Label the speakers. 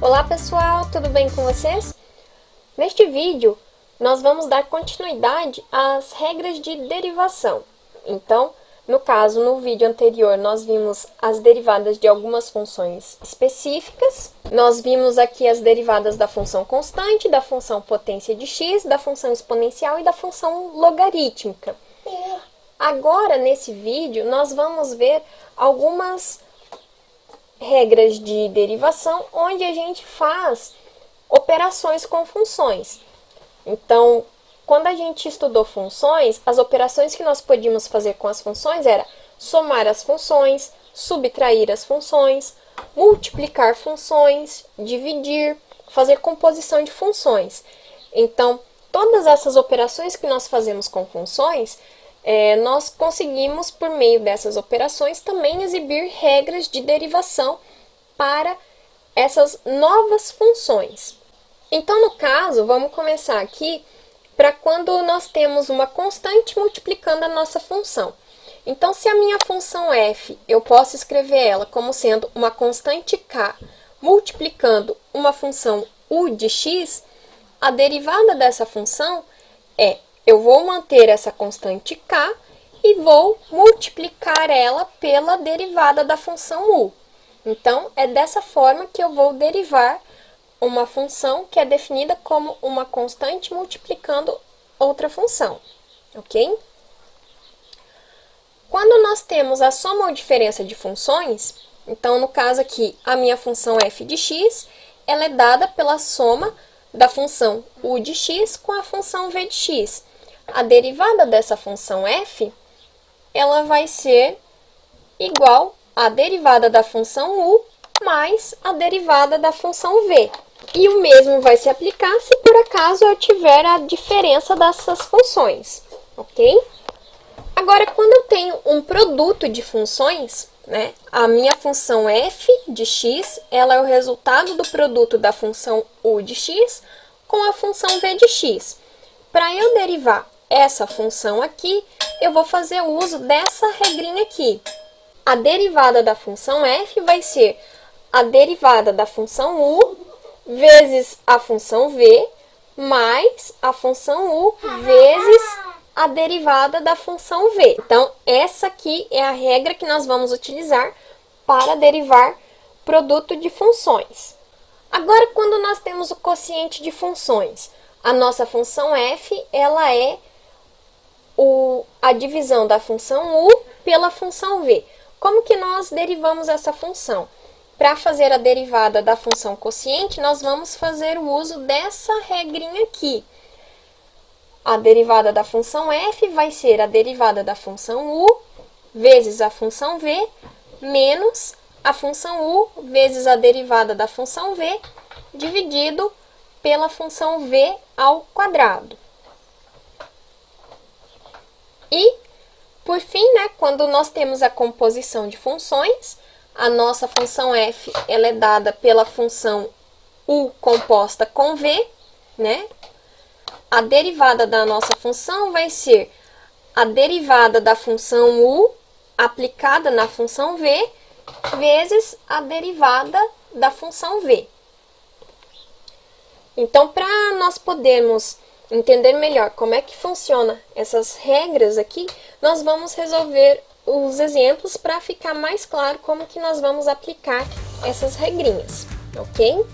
Speaker 1: Olá pessoal, tudo bem com vocês? Neste vídeo, nós vamos dar continuidade às regras de derivação. Então, no caso, no vídeo anterior, nós vimos as derivadas de algumas funções específicas. Nós vimos aqui as derivadas da função constante, da função potência de x, da função exponencial e da função logarítmica. Agora, nesse vídeo, nós vamos ver algumas regras de derivação onde a gente faz operações com funções. Então, quando a gente estudou funções, as operações que nós podíamos fazer com as funções era somar as funções, subtrair as funções, multiplicar funções, dividir, fazer composição de funções. Então, todas essas operações que nós fazemos com funções, nós conseguimos, por meio dessas operações, também exibir regras de derivação para essas novas funções. Então, no caso, vamos começar aqui para quando nós temos uma constante multiplicando a nossa função. Então, se a minha função f, eu posso escrever ela como sendo uma constante k multiplicando uma função u de x, a derivada dessa função é: eu vou manter essa constante k e vou multiplicar ela pela derivada da função u. Então, é dessa forma que eu vou derivar uma função que é definida como uma constante multiplicando outra função, ok? Quando nós temos a soma ou diferença de funções, então, no caso aqui, a minha função f de x, ela é dada pela soma da função u de x com a função v de x. A derivada dessa função f, ela vai ser igual à derivada da função u mais a derivada da função v. E o mesmo vai se aplicar se por acaso eu tiver a diferença dessas funções, ok? Agora, quando eu tenho um produto de funções, né, a minha função f de x, ela é o resultado do produto da função u de x com a função v de x. Para eu derivar essa função aqui, eu vou fazer uso dessa regrinha aqui. A derivada da função f vai ser a derivada da função u vezes a função v mais a função u vezes a derivada da função v. Então, essa aqui é a regra que nós vamos utilizar para derivar produto de funções. Agora, quando nós temos o quociente de funções, a nossa função f, ela é a divisão da função u pela função v. Como que nós derivamos essa função? Para fazer a derivada da função quociente, nós vamos fazer o uso dessa regrinha aqui. A derivada da função f vai ser a derivada da função u vezes a função v menos a função u vezes a derivada da função v dividido pela função v ao quadrado. E, por fim, né, quando nós temos a composição de funções, a nossa função f ela é dada pela função u composta com v, né? A derivada da nossa função vai ser a derivada da função u aplicada na função v vezes a derivada da função v. Então, para nós podermos entender melhor como é que funciona essas regras aqui, nós vamos resolver os exemplos para ficar mais claro como que nós vamos aplicar essas regrinhas, ok?